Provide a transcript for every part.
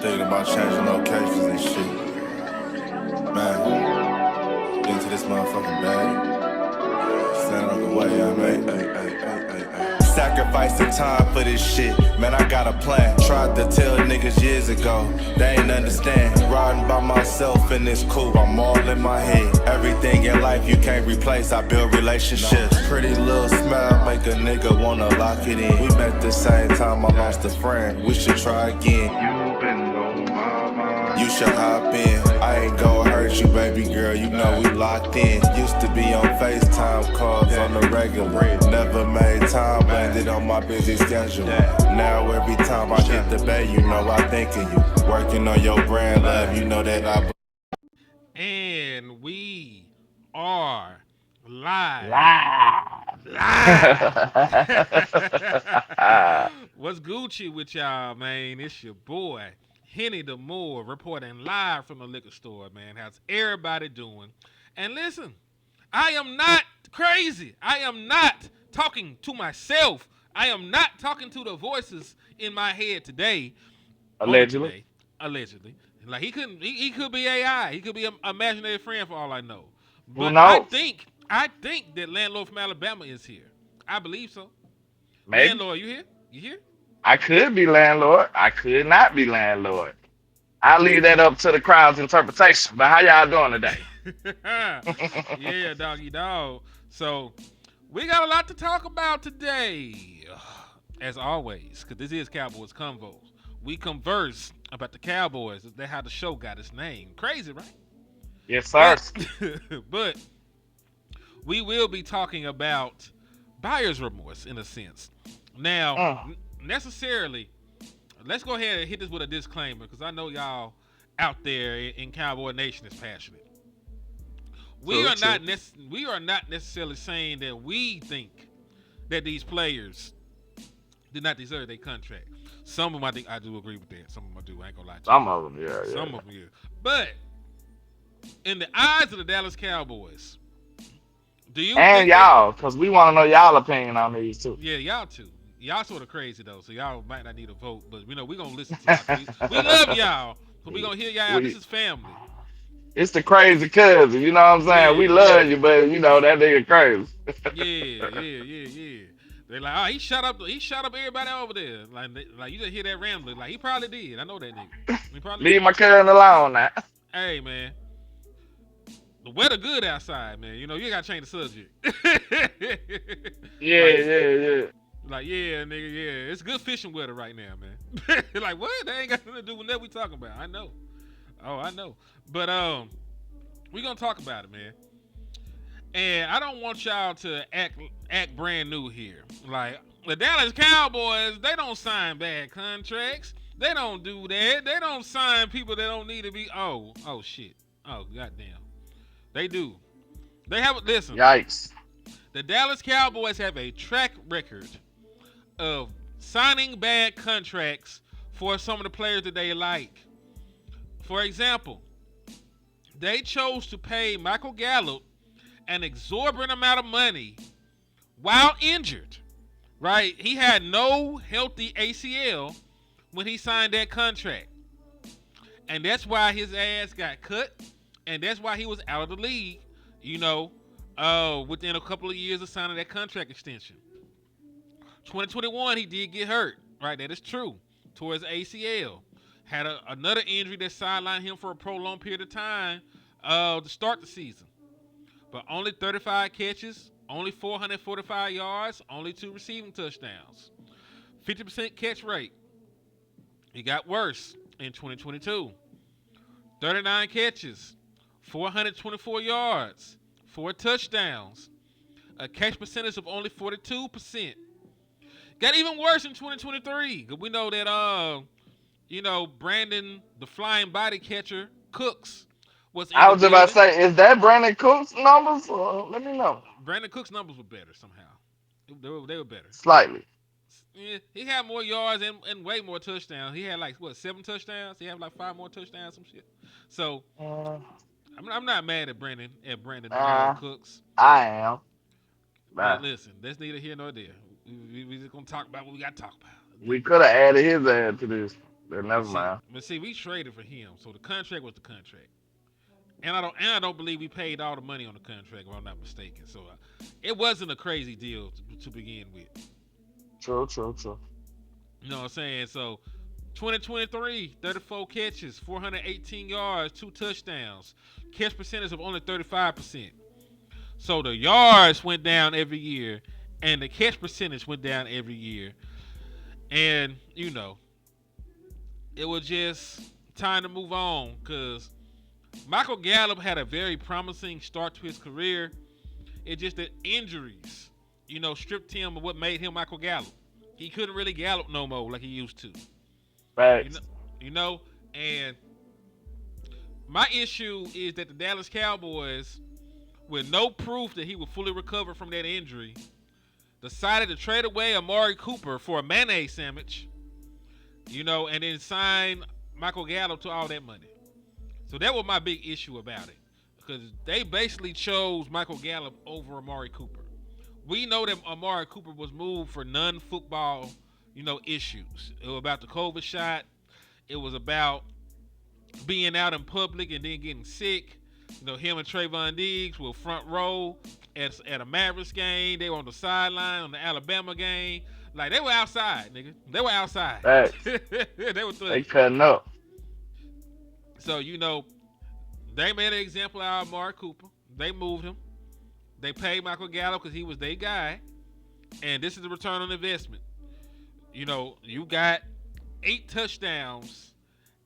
Thinking about changing locations and shit. Man, into this motherfucking bag. Stand on the way I made. Sacrificing time for this shit. Man, I got a plan. Tried to tell niggas years ago. They ain't understand. Riding by myself in this coupe. I'm all in my head. Everything in life you can't replace. I build relationships. Pretty little smile make a nigga wanna lock it in. We met the same time I lost a friend. We should try again. You been on my mind. You should hop in. I ain't gon' hurt you, baby girl. You know we locked in. Used to be on FaceTime calls on the regular. Never made time, landed on my busy schedule. Now every time I hit the bay, you know I think of you. Working on your brand, love, you know that I. And we are live. What's Gucci with y'all, man? It's your boy, Henny the Moore, reporting live from the liquor store, man. How's everybody doing? And listen, I am not crazy. I am not talking to myself. I am not talking to the voices in my head today. Allegedly. Allegedly. Like he could be AI. He could be an imaginary friend for all I know. Who But knows? I think that Landlord from Alabama is here. I believe so. Maybe. Landlord, you here? You here? I could be landlord. I could not be landlord. I'll leave that up to the crowd's interpretation. But how y'all doing today? Yeah, doggy dog. So we got a lot to talk about today. As always, because this is Cowboys Convos. We converse about the Cowboys. That's how the show got its name. Crazy, right? Yes, sir. But we will be talking about buyer's remorse in a sense. Now, necessarily, let's go ahead and hit this with a disclaimer because I know y'all out there in Cowboy Nation is passionate. We are not necessarily saying that we think that these players did not deserve their contract. Some of them, I think, I do agree with that. Some of them I do. I ain't gonna lie to you. Some of them, yeah. Some of them, yeah. But in the eyes of the Dallas Cowboys, do you and think y'all, because we want to know y'all opinion on these too. Yeah, y'all too. Y'all sort of crazy though, so y'all might not need a vote, but we gonna listen to y'all. We love y'all, but we gonna hear y'all out. This is family. It's the crazy cousin, you know what I'm saying? We love you, but you know that nigga crazy. Yeah. They're like, oh, he shot up everybody over there. Like you just hear that rambling. Like he probably did. I know that nigga. He probably Leave did. my cousin alone now. Hey man, the weather good outside, man. You know you gotta change the subject. Yeah. Like, yeah, nigga, yeah. It's good fishing weather right now, man. Like, what? That ain't got nothing to do with what we talking about. I know. Oh, I know. But we gonna talk about it, man. And I don't want y'all to act brand new here. Like, the Dallas Cowboys, they don't sign bad contracts. They don't do that. They don't sign people that don't need to be. Oh shit. Oh, goddamn. They do. They have, listen. Yikes. The Dallas Cowboys have a track record of signing bad contracts for some of the players that they like. For example, they chose to pay Michael Gallup an exorbitant amount of money while injured. Right? He had no healthy ACL when he signed that contract. And that's why his ass got cut. And that's why he was out of the league, within a couple of years of signing that contract extension. 2021, he did get hurt. Right? That is true. Tore his ACL. Had another injury that sidelined him for a prolonged period of time to start the season. But only 35 catches, only 445 yards, only 2 receiving touchdowns. 50% catch rate. It got worse in 2022. 39 catches, 424 yards, 4 touchdowns, a catch percentage of only 42%. Got even worse in 2023. We know that, Brandon, the flying body catcher, Cooks, was in I the was about to building. say, is that Brandon Cook's numbers? Let me know. Brandon Cooks' numbers were better somehow. They were better. Slightly. Yeah, he had more yards and way more touchdowns. He had like what 7 touchdowns. He had like 5 more touchdowns, some shit. So Uh, I'm not mad at Brandon uh, Cooks. I am. But But listen, that's neither here nor there. We just gonna talk about what we got to talk about. we could have added his ass to this. But But never see, mind. but see, we traded for him, so the contract was the contract, and I don't believe we paid all the money on the contract, if I'm not mistaken. So it wasn't a crazy deal to begin with. True, true, true. You know what I'm saying? So 2023, 34 catches, 418 yards, 2 touchdowns, catch percentage of only 35%. So the yards went down every year, and the catch percentage went down every year. And it was just time to move on because Michael Gallup had a very promising start to his career. It's just that injuries, stripped him of what made him Michael Gallup. He couldn't really gallop no more like he used to. You know, Facts. you know, and my issue is that the Dallas Cowboys, with no proof that he would fully recover from that injury, decided to trade away Amari Cooper for a mayonnaise sandwich, and then sign Michael Gallup to all that money. So that was my big issue about it. Because they basically chose Michael Gallup over Amari Cooper. We know that Amari Cooper was moved for non-football, issues. It was about the COVID shot. It was about being out in public and then getting sick. Him and Trayvon Diggs were front row at a Mavericks game. They were on the sideline on the Alabama game. Like, they were outside, nigga. They were outside. Facts. They were They thugging. cutting up. So, they made an example out of Amari Cooper. They moved him. They paid Michael Gallup because he was their guy. And this is the return on investment. You got 8 touchdowns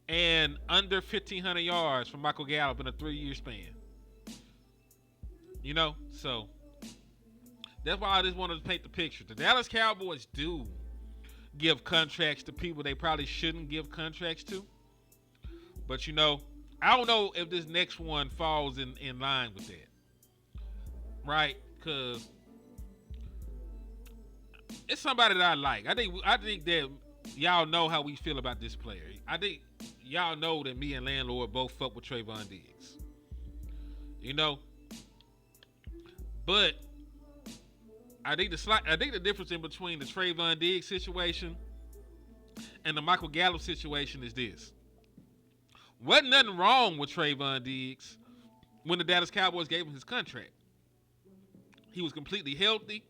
and under 1,500 yards from Michael Gallup in a 3-year span. So that's why I just wanted to paint the picture. The Dallas Cowboys do give contracts to people they probably shouldn't give contracts to. But, I don't know if this next one falls in line with that. Right? Because it's somebody that I like. I think that y'all know how we feel about this player. I think y'all know that me and Landlord both fuck with Trayvon Diggs. But I think the difference in between the Trayvon Diggs situation and the Michael Gallup situation is this. Wasn't nothing wrong with Trayvon Diggs when the Dallas Cowboys gave him his contract. He was completely healthy.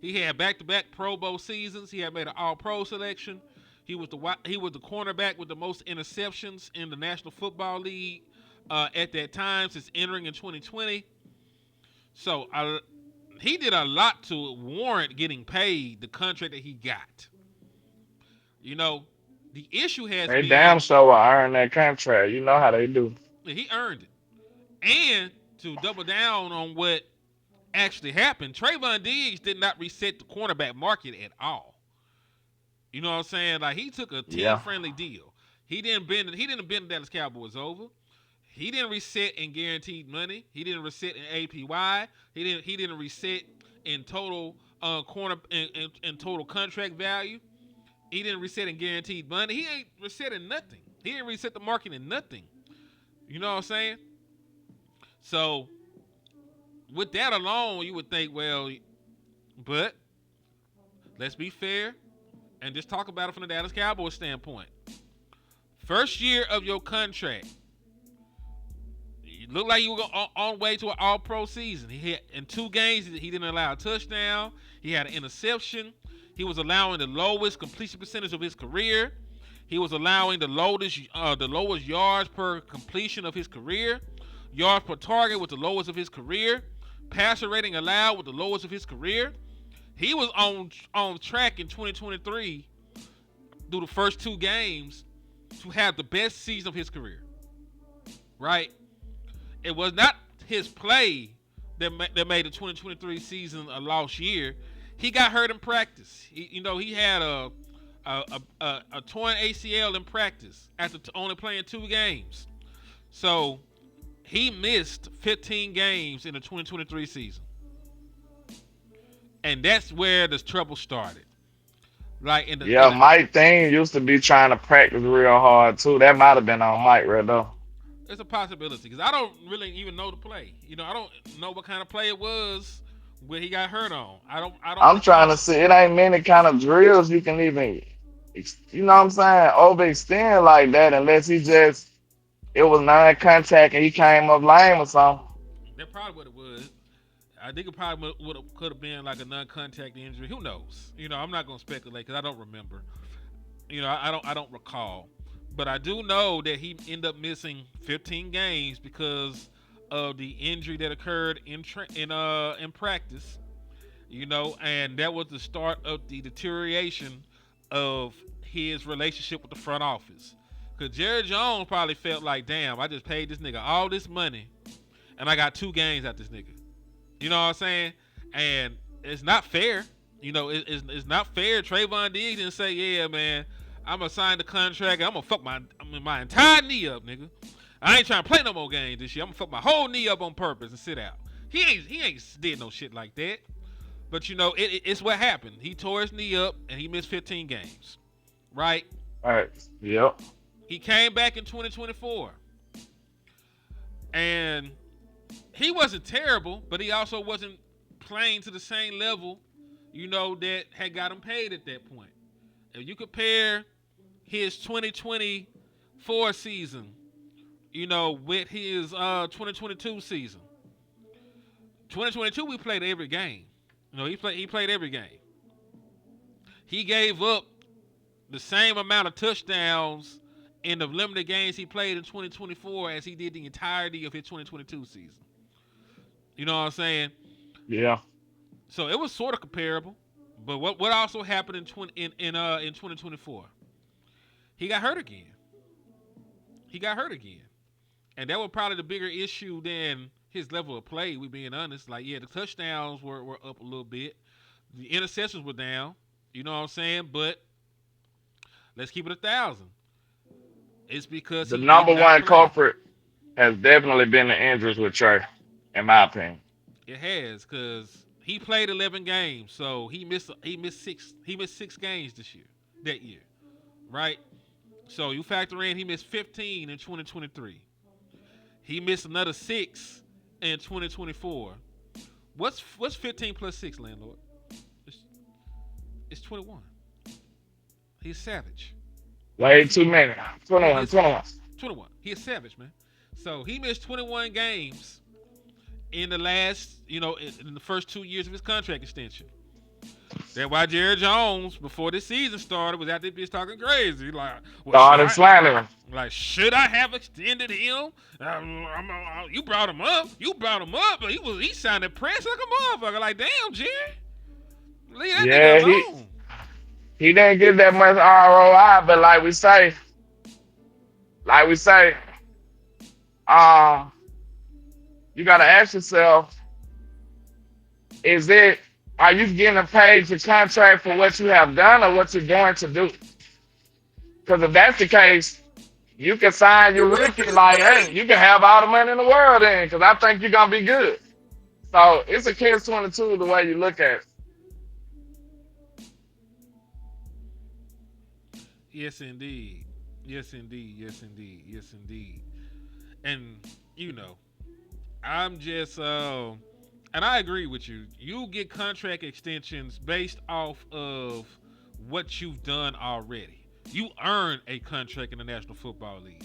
He had back-to-back Pro Bowl seasons. He had made an All-Pro selection. He was the cornerback with the most interceptions in the National Football League at that time since entering in 2020. So he did a lot to warrant getting paid the contract that he got. The issue has They been damn sure will earn that contract. You know how they do. he earned it. And to double down on what actually happened, Trayvon Diggs did not reset the cornerback market at all. You know what I'm saying? Like, he took a Yeah. team-friendly deal. He didn't bend the Dallas Cowboys over. He didn't reset in guaranteed money. He didn't reset in APY. He didn't reset in total in total contract value. He didn't reset in guaranteed money. He ain't resetting nothing. He didn't reset the market in nothing. You know what I'm saying? So with that alone, you would think, well, but let's be fair and just talk about it from the Dallas Cowboys standpoint. First year of your contract, you look like you were on way to an All-Pro season. He had in 2 games he didn't allow a touchdown. He had an interception. He was allowing the lowest completion percentage of his career. He was allowing the lowest yards per completion of his career. Yards per target was the lowest of his career. Passer rating allowed was the lowest of his career. He was on track in 2023 through the first 2 games to have the best season of his career. Right? It was not his play that made the 2023 season a lost year. He got hurt in practice. He had a torn ACL in practice after only playing 2 games. So he missed 15 games in the 2023 season. And that's where the trouble started. Like in the Yeah, Mike thing used to be trying to practice real hard too. That might have been on Mike right there. it's a possibility because I don't really even know the play. I don't know what kind of play it was when he got hurt on. I don't I'm trying recall. to see. It ain't many kind of drills you can even, you know what I'm saying, overextend like that unless he just it was non-contact and he came up lame or something. That's probably what it was. I think it probably would could have been like a non-contact injury. Who knows? I'm not gonna speculate because I don't remember. I don't recall, but I do know that he ended up missing 15 games because of the injury that occurred in practice. And that was the start of the deterioration of his relationship with the front office. Because Jerry Jones probably felt like, damn, I just paid this nigga all this money and I got 2 games out this nigga. You know what I'm saying? And it's not fair. It's not fair. Trayvon Diggs didn't say, yeah, man, I'm going to sign the contract and I'm going to fuck my entire knee up, nigga. I ain't trying to play no more games this year. I'm going to fuck my whole knee up on purpose and sit out. He ain't did no shit like that. But it's what happened. He tore his knee up and he missed 15 games. Right? All right. Yep. He came back in 2024. And he wasn't terrible, but he also wasn't playing to the same level, that had got him paid at that point. If you compare his 2024 season, with his 2022 season. 2022 we played every game. He played every game. He gave up the same amount of touchdowns in the limited games he played in 2024 as he did the entirety of his 2022 season. You know what I'm saying? Yeah. So it was sort of comparable. But what also happened in 2024? He got hurt again. And that was probably the bigger issue than his level of play, we being honest. Like, yeah, the touchdowns were up a little bit. The interceptions were down. You know what I'm saying? But let's keep it 1,000. It's because The he did number not one play. culprit has definitely been the injuries with Trey, in my opinion. It has, because he played 11 games, so he missed 6 games that year, right? So you factor in he missed 15 in 2023. He missed another 6 in 2024. What's 15 plus 6, landlord? It's 21. He's savage. Way too many. Yeah, 21, he's 21. 21. He's savage, man. So he missed 21 games in the last, in the first 2 years of his contract extension. That's why Jerry Jones, before this season started, was out there bitch talking crazy. Like, well, Started slandering. should I have extended him? You brought him up. But he sounded pressed like a motherfucker. Like, damn, Jerry, leave that Yeah, nigga alone. he didn't get that much ROI, but like we say, um, you gotta ask yourself, is it are you getting paid your contract for what you have done or what you're going to do? Because if that's the case, you can sign your rookie like, hey, you can have all the money in the world then, because I think you're gonna be good. So it's a catch-22 the way you look at it. Yes, indeed. Yes, indeed. Yes, indeed. Yes, indeed. And I'm just and I agree with you. You get contract extensions based off of what you've done already. You earn a contract in the National Football League.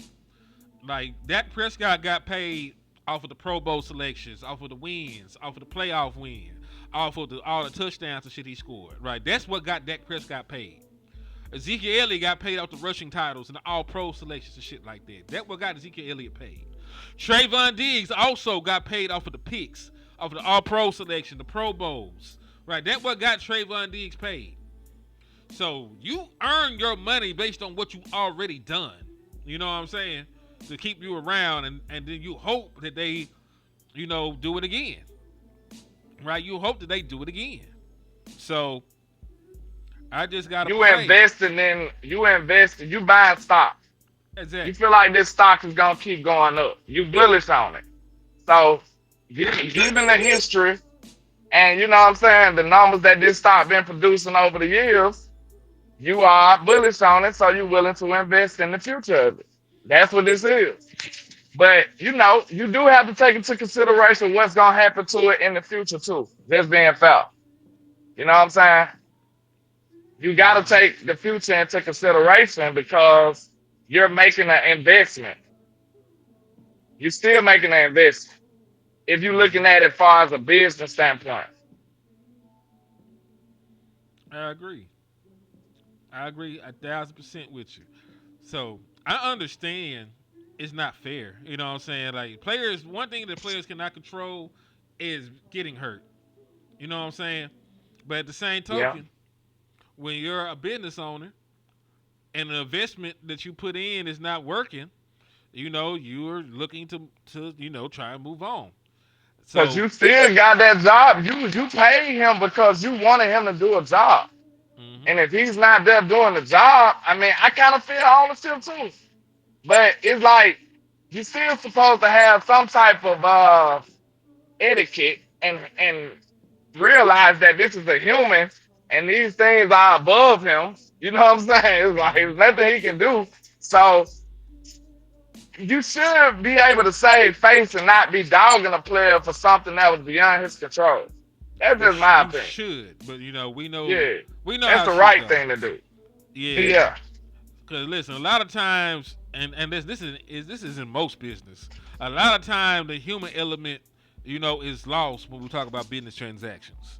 Like, Dak Prescott got paid off of the Pro Bowl selections, off of the wins, off of the playoff win, off of all the touchdowns and shit he scored. Right? That's what got Dak Prescott paid. Ezekiel Elliott got paid off the rushing titles and the All-Pro selections and shit like that. That's what got Ezekiel Elliott paid. Trayvon Diggs also got paid off of the picks, off of the All-Pro selection, the Pro Bowls. Right? That's what got Trayvon Diggs paid. So you earn your money based on what you already done. You know what I'm saying? To keep you around, and then you hope that they, do it again. Right? You hope that they do it again. So I just gotta You pray. you buying stock. Exactly. You feel like this stock is gonna keep going up. You bullish on it. So given the history and you know what I'm saying, the numbers that this stock been producing over the years, You are bullish on it, so you're willing to invest in the future of it. That's what this is. But you do have to take into consideration what's gonna happen to it in the future too. Just being fair. You know what I'm saying? You gotta Hmm. take the future into consideration because you're making an investment. You're still making an investment. If you're Hmm. looking at it far as a business standpoint. I agree. I agree 1,000% with you. So I understand it's not fair. You know what I'm saying? Like players, one thing that players cannot control is getting hurt. You know what I'm saying? But at the same Yeah. token, when you're a business owner and the investment that you put in is not working, you're looking to try and move on. Because So, you still got that job. You paid him because you wanted him to do a job. hmm And if he's not there doing the job, I mean, I kind of feel ownership too. But it's like you still supposed to have some type of etiquette and realize that this is a human and these things are above him. You know what I'm saying? It's like hmm there's nothing he can do. So you should be able to save face and not be dogging a player for something that was beyond his control. That's just my you opinion. should, but we know Yeah, we know that's how the shit right go. thing to do. Yeah, Yeah, because listen, a lot of times, and this is in most business. A lot of time, the human element, is lost when we talk about business transactions.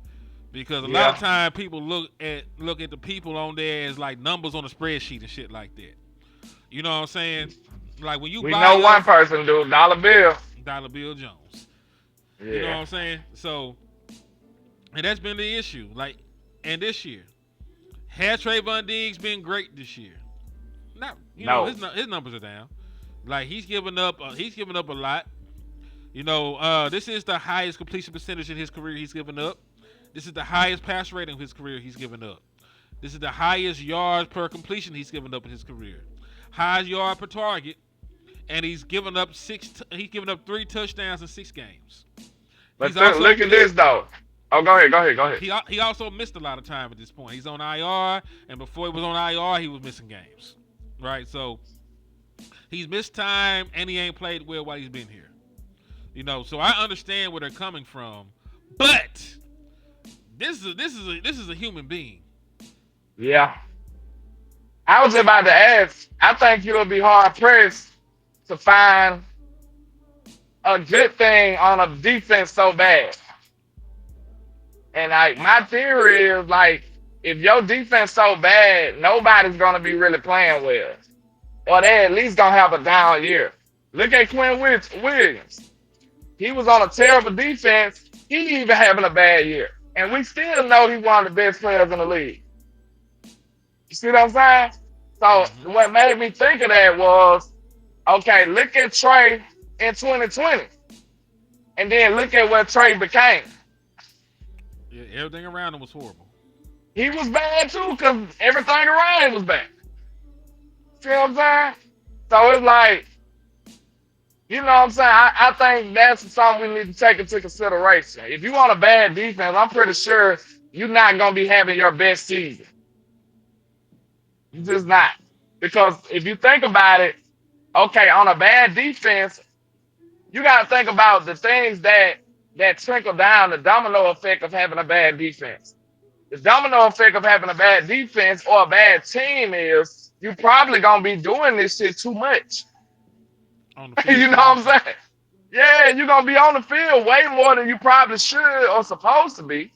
Because a lot of yeah. time people look at the people on there as like numbers on a spreadsheet and shit like that. You know what I'm saying? Like when you We buy know one us, person do dollar bill. Dollar Bill Jones. You know what Yeah, I'm saying? So, and that's been the issue. Like, and this year, has Trayvon Diggs been great this year? Not, no. his numbers are down. Like he's given up a lot. This is the highest completion percentage in his career he's given up. This is the highest pass rate in his career he's given up. This is the highest yards per completion he's given up in his career. Highest yard per target, and he's given up he's given up 3 touchdowns in 6 games. He's But also look at this though. Oh, go ahead, go ahead, go ahead. he also missed a lot of time at this point. He's on IR, and before he was on IR, he was missing games. Right, so he's missed time, and he ain't played well while he's been here. So I understand where they're coming from, but this is a human being. Yeah. I was about to ask. I think you'll be hard pressed to find a good thing on a defense so bad. And like my theory is like if your defense so bad, nobody's gonna be really playing well. Or they at least gonna have a down year. Look at Williams. He was on a terrible defense. He even having a bad year. And we still know he's one of the best players in the league. You see what I'm saying? So Hmm. what made me think of that was, okay, look at Trey in 2020. And then look at what Trey became. Yeah, everything around him was horrible. He was bad too, because everything around him was bad. See what I'm saying? So it's like, you know what I'm saying? I think that's something we need to take into consideration. If you want a bad defense, I'm pretty sure you're not gonna be having your best season. You're just not. Because if you think about it, okay, on a bad defense, you gotta think about the things that trickle down the domino effect of having a bad defense. The domino effect of having a bad defense or a bad team is you probably gonna be doing this shit too much. On the You field know too what I'm often. saying? Yeah, you're gonna be on the field way more than you probably should or supposed to be.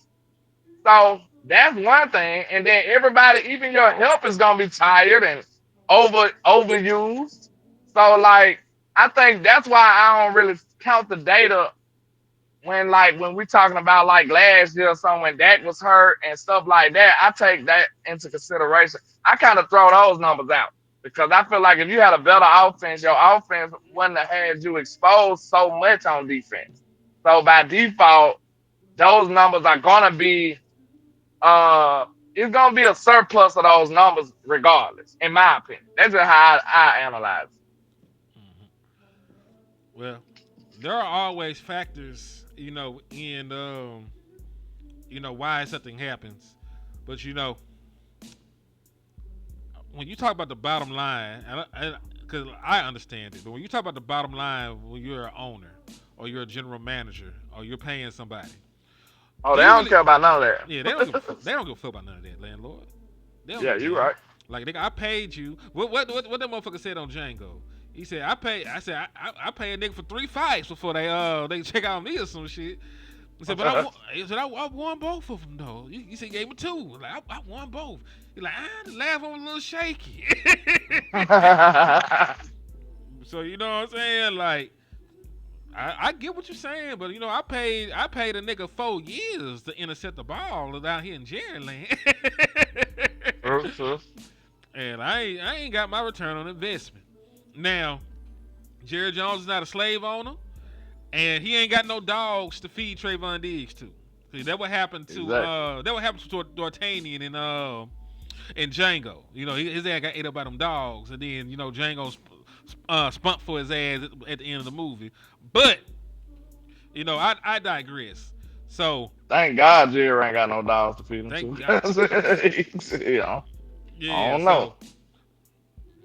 So that's one thing. And then everybody, even your help is gonna be tired and overused. So like I think that's why I don't really count the data when we talking about like last year or something when Dak was hurt and stuff like that. I take that into consideration. I kind of throw those numbers out because I feel like if you had a better offense, your offense wouldn't have had you exposed so much on defense. So by default, those numbers are gonna be uh it's gonna be a surplus of those numbers regardless, in my opinion. That's just how I analyze it. Hmm. Well, there are always factors, in why something happens, but when you talk about the bottom line, because I understand it, but when you talk about the bottom line, when you're an owner or you're a general manager or you're paying somebody, Oh, do they you don't really? care about none of Yeah, they don't give a that. fuck. They don't give a fuck about none of that, landlord. They don't Yeah, give a you damn. right. Like, nigga, I paid you. What that motherfucker said on Django? He said I pay. I said I pay a nigga for 3 fights before they check out me or some shit. He said, but he said, I won both of them though. He said, he gave me 2. Like, I won both. He like, the laugh on a little shaky. So you know what I'm saying? Like, I get what you're saying, but you know, I paid a nigga 4 years to intercept the ball down here in Jerryland. True. And I ain't got my return on investment. Now, Jerry Jones is not a slave owner, and he ain't got no dogs to feed Trayvon Diggs to. See, that what happened to Exactly. D'Artagnan and Django. You know, his ass got ate up by them dogs, and then you know Django spunt for his ass at the end of the movie. But you know, I digress. So Thank God Jerry ain't got no dogs to feed him thank to. God. Yeah, I Yeah. don't know. So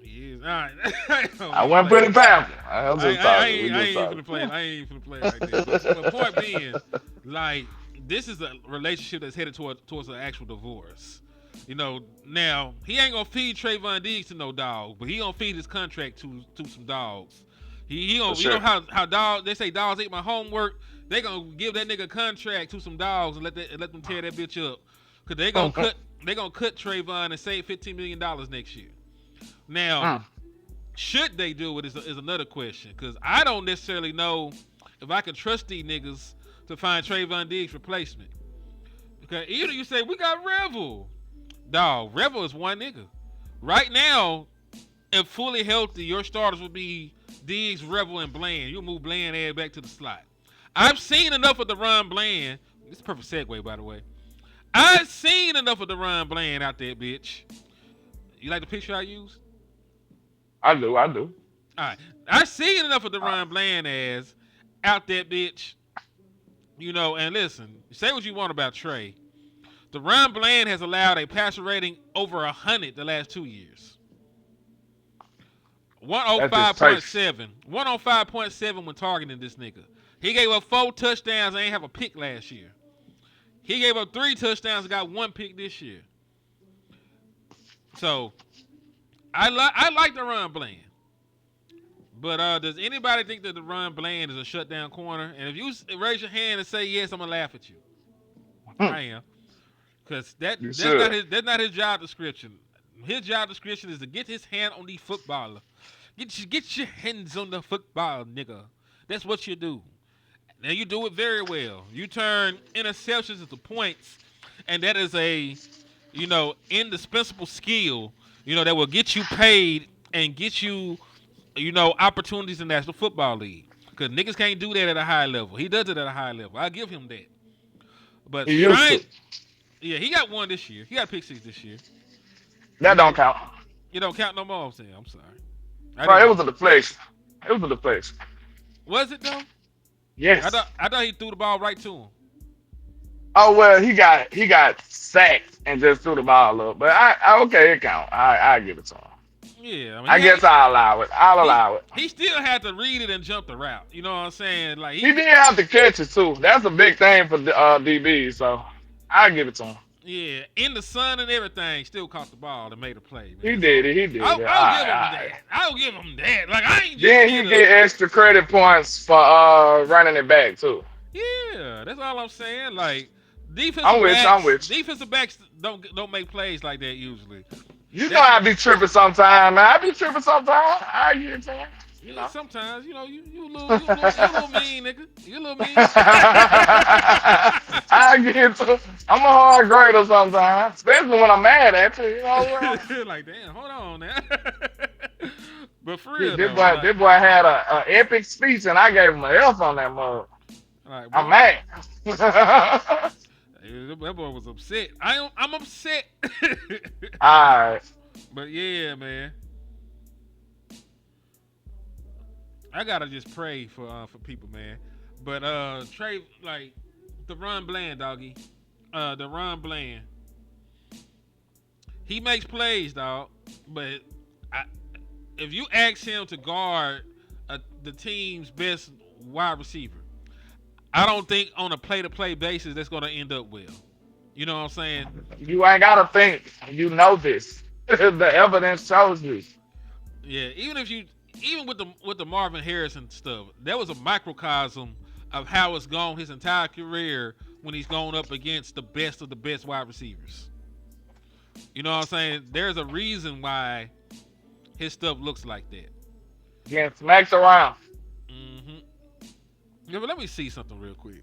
yeah. All right. I I don't wasn't play. pretty powerful. I'm just talking. We I just ain't talking. finna play. I ain't finna play like that. But point being, like, this is a relationship that's headed towards an actual divorce. You know, now he ain't gonna feed Trayvon Diggs to no dog, but he gonna feed his contract to some dogs. He For gonna, you know sure. how dogs, they say dogs ate my homework. They gonna give that nigga a contract to some dogs and let them tear that bitch up, cause they gonna cut Trayvon and save $15 million next year. Now, Mm. should they do it is another question, because I don't necessarily know if I can trust these niggas to find Trayvon Diggs' replacement. Because either you say we got Revel, dog. Revel is one nigga. Right now, if fully healthy, your starters would be Diggs, Revel, and Bland. You'll move Bland add back to the slot. I've seen enough of the Ron Bland. This is a perfect segue, by the way. I've seen enough of the Ron Bland out there, bitch. You like the picture I used? I do. All right. I've seen enough of the Uh, Ron Bland as out there, bitch. You know, and listen, say what you want about Trey. The Ron Bland has allowed a passer rating over 100 the last 2 years. that just takes. 105.7. 105.7 when targeting this nigga. He gave up 4 touchdowns and ain't have a pick last year. He gave up 3 touchdowns and got 1 pick this year. So, I like the Ron Bland. But does anybody think that the Ron Bland is a shutdown corner? And if you raise your hand and say yes, I'm gonna laugh at you. I am, because You should. that's not his job description. His job description is to get his hand on the footballer. Get your hands on the football, nigga. That's what you do. Now you do it very well. You turn interceptions into points, and that is a, you know, indispensable skill. You know that will get you paid and get you, you know, opportunities in the National Football League. Because niggas can't do that at a high level. He does it at a high level. I give him that. But He used trying, to. yeah, he got 1 this year. He got a pick 6 this year. That don't count. You don't count no more. I'm saying, I'm sorry. I Bro, didn't it know. was a deflection. It was a deflection. Was it though? Yes. I thought he threw the ball right to him. Oh well, he got sacked and just threw the ball up. But I okay, it count. I give it to him. Yeah, I mean, I guess I'll allow it. I'll he allow it. he still had to read it and jump the route. You know what I'm saying? Like He did have to catch it too. That's a big thing for DB. So I'll give it to him. yeah, in the sun and everything, still caught the ball and made a play, He man. did So it. He did it. All I'll give right, him all right. that. I'll give him that. Like I ain't just Then here he to. get extra credit points for running it back too. Yeah, that's all I'm saying. Like I'm with you. I'm with you. defensive backs don't make plays like that usually. You know That I be tripping sometime, man. I be tripping sometime. I give it to him. You yeah, know. sometimes you know you a little mean nigga. You a little mean. I get to, I'm a hard grader sometimes, especially when I'm mad at you. You know what? Like damn, hold on now. But for This real though, boy, like, this boy had a epic speech, and I gave him an F on that mug. I'm bro, mad. that boy was upset. I'm upset. All right. But yeah, man, I gotta just pray for people, man. But Trey, like the Ron Bland doggy, the Ron Bland, He makes plays, dog. But I, if you ask him to guard the team's best wide receiver, I don't think on a play-to-play basis that's going to end up well. You know what I'm saying? You ain't gotta think. You know this. The evidence shows you. Yeah. Even with the Marvin Harrison stuff, that was a microcosm of how it's gone his entire career when he's gone up against the best of the best wide receivers. You know what I'm saying? There's a reason why his stuff looks like that. Getting smacked around. hmm Yeah, but let me see something real quick.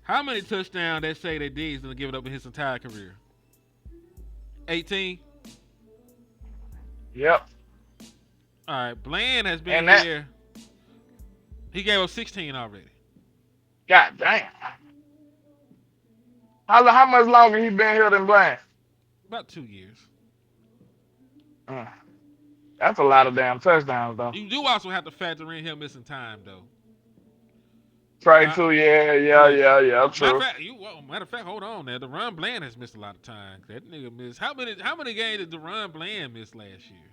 How many touchdowns they say that Diggs gonna give it up in his entire career? 18. Yep. All right, Bland has been And that, here. He gave up 16 already. god damn. How much longer he been here than Bland? About 2 years. Mm. That's a lot of damn touchdowns though. You do also have to factor in him missing time though. Trey Uh, too, yeah, yeah. true. Matter of fact, hold on now. DeRon Bland has missed a lot of time. That nigga missed how many games did DeRon Bland miss last year?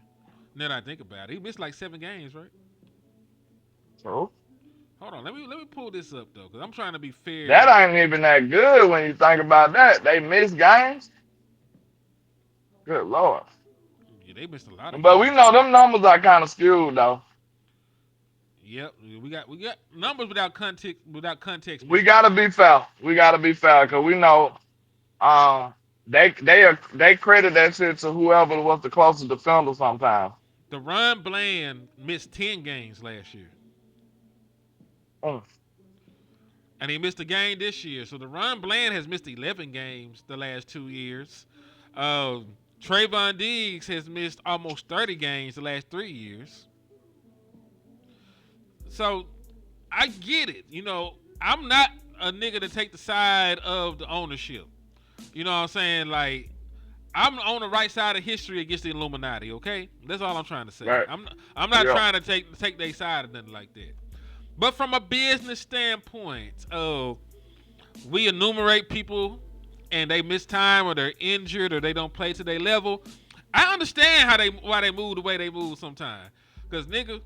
Now that I think about it, he missed like 7 games, right? True. Hold on, let me pull this up though, because I'm trying to be fair. That ain't even that good when you think about that. They missed games. Good lord. Yeah, they missed a lot of But we games. know them numbers are kind of skewed though. Yep, we got numbers without context We missed out. gotta be fair. We gotta be fair because we know they credit that shit to whoever was the closest defender sometimes. DeRon Bland missed 10 games last year, Mm. and he missed a game this year. So DeRon Bland has missed 11 games the last 2 years. Uh, Trayvon Diggs has missed almost 30 games the last 3 years. So I get it. You know, I'm not a nigga to take the side of the ownership. You know what I'm saying? Like, I'm on the right side of history against the Illuminati. Okay, that's all I'm trying to say. Right. I'm not Yeah. trying to take their side or nothing like that. But from a business standpoint, we enumerate people and they miss time or they're injured or they don't play to their level. I understand why they move the way they move sometimes. Cause nigga,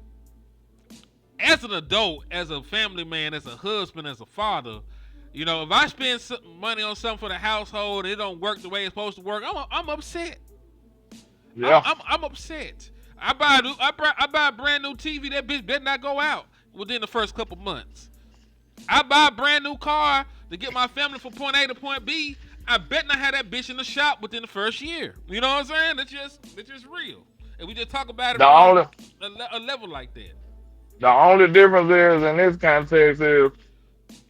as an adult, as a family man, as a husband, as a father, you know, if I spend money on something for the household and it don't work the way it's supposed to work, I'm upset. Yeah. I'm upset. I buy a brand new TV. That bitch better not go out within the first couple months. I buy a brand new car to get my family from point A to point B. I bet not have that bitch in the shop within the first year. You know what I'm saying? That's just real. And we just talk about it The on only a level like that. the only difference is in this context is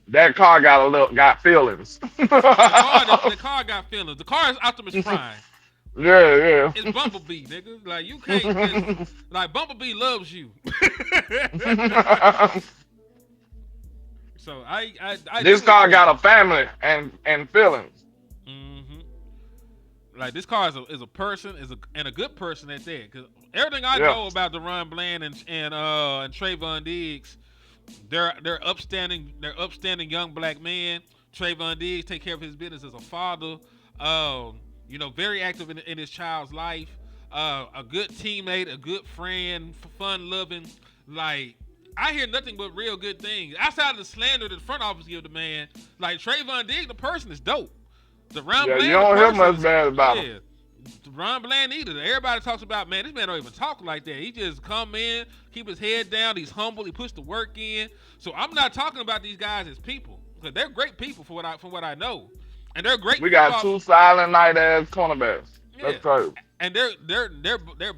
that car got feelings. The car got feelings. The car is Optimus Prime. Yeah, It's Bumblebee, nigga. Like you can't just like Bumblebee loves you. yeah. So I This do car agree. got a family and feelings. hmm Like this car is a person, and a good person at that. Cause everything I Yeah. know about DeRon Bland and Trayvon Diggs, they're upstanding young black men. Trayvon Diggs take care of his business as a father. You know, very active in his child's life. A good teammate, a good friend, fun loving. Like I hear nothing but real good things outside of the slander that the front office give the man. Like Trayvon Diggs, the person is dope. DeRon Yeah, you Bland, the don't hear person much is bad about him. yeah. Ron Bland either. Everybody talks about, man, this man don't even talk like that. He just come in, keep his head down. He's humble. He puts the work in. So I'm not talking about these guys as people because they're great people from what I know, and they're great We got football. two silent night ass cornerbacks. Yeah, That's crazy. and they're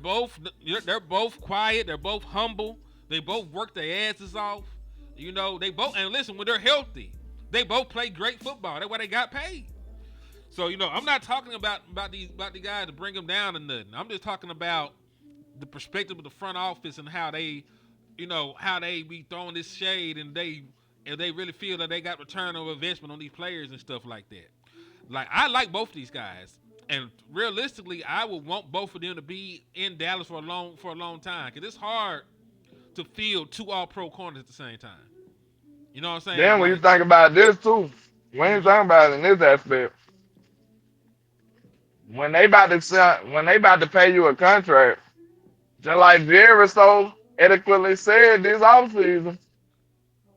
both quiet. They're both humble. They both work their asses off. You know, they both and listen when they're healthy, they both play great football. That's why they got paid. So you know, I'm not talking about the guys to bring them down or nothing. I'm just talking about the perspective of the front office and how they, you know, how they be throwing this shade and they really feel that they got return of investment on these players and stuff like that. Like I like both of these guys, and realistically, I would want both of them to be in Dallas for a long time because it's hard to field two All Pro corners at the same time. You know what I'm saying? Then when you Like, think about this too, when you mhm. think about it in this aspect, when they about to pay you a contract, just like Jerry so eloquently said this offseason,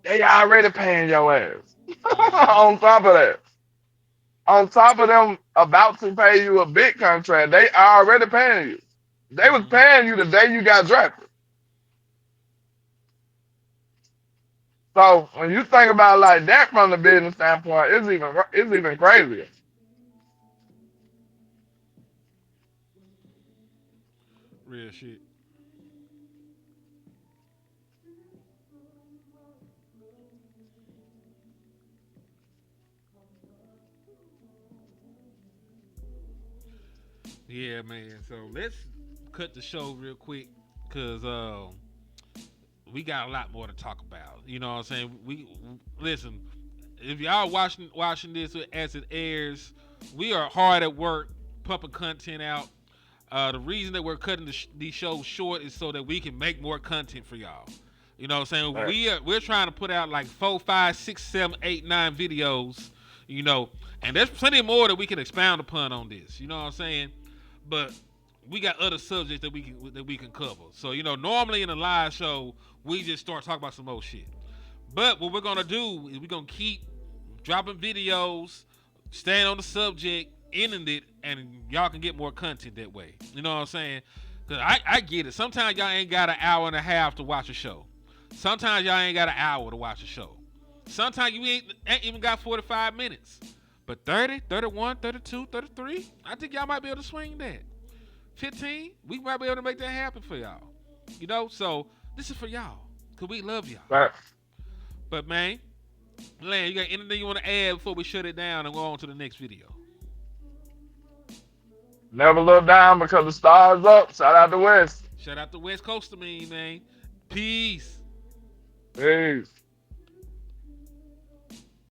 they already paying your ass. Mm-hmm. On top of that, on top of them about to pay you a big contract, they already paying you. They was Mm-hmm. paying you the day you got drafted. So when you think about it like that from the business standpoint, it's even crazier. Real shit. Yeah, man. So let's cut the show real quick because we got a lot more to talk about. You know what I'm saying? We listen. If y'all watching this as it airs, we are hard at work pumping content out. The reason that we're cutting these shows short is so that we can make more content for y'all. You know what I'm saying? Right. We're trying to put out like 4, 5, 6, 7, 8, 9 videos. You know, and there's plenty more that we can expound upon on this. You know what I'm saying? But we got other subjects that we can cover. So you know, normally in a live show, we just start talking about some old shit. But what we're gonna do is we're gonna keep dropping videos, staying on the subject, ending it, and y'all can get more content that way. You know what I'm saying? Cause I get it. Sometimes y'all ain't got an hour and a half to watch a show. Sometimes y'all ain't got an hour to watch a show. Sometimes you ain't even got 45 minutes. But 30, 31, 32, 33, I think y'all might be able to swing that. 15, we might be able to make that happen for y'all. You know, so this is for y'all. Cause we love y'all. Right. But man, Lan, you got anything you want to add before we shut it down and go on to the next video? Never look down because the stars up. Shout out to West. Shout out to West Coast to me, man. Peace. Peace.